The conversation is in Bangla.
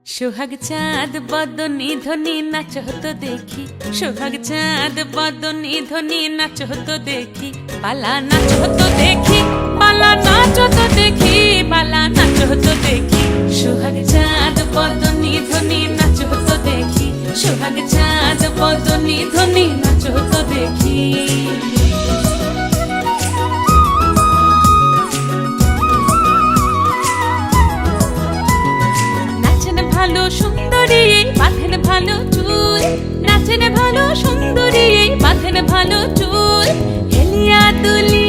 সোহাগ চাঁদ বদনি ধ্বনি নাচ হতো দেখি, সোহাগ চাঁদ বদনি ধ্বনি নাচ হতো দেখি, পালা নাচ হতো দেখি, পালা নাচ হতো দেখি, পালা নাচ হতো দেখি। সোহাগ চাঁদ বদনি ধ্বনি নাচ হতো দেখি, সোহাগ চাঁদ বদনি ধ্বনি নাচ হতো দেখি। ভালো সুন্দরী বাঁধেন ভালো চুল, নাচেন ভালো সুন্দরী বাঁধেন ভালো চুল, হেলিয়া দুলিয়া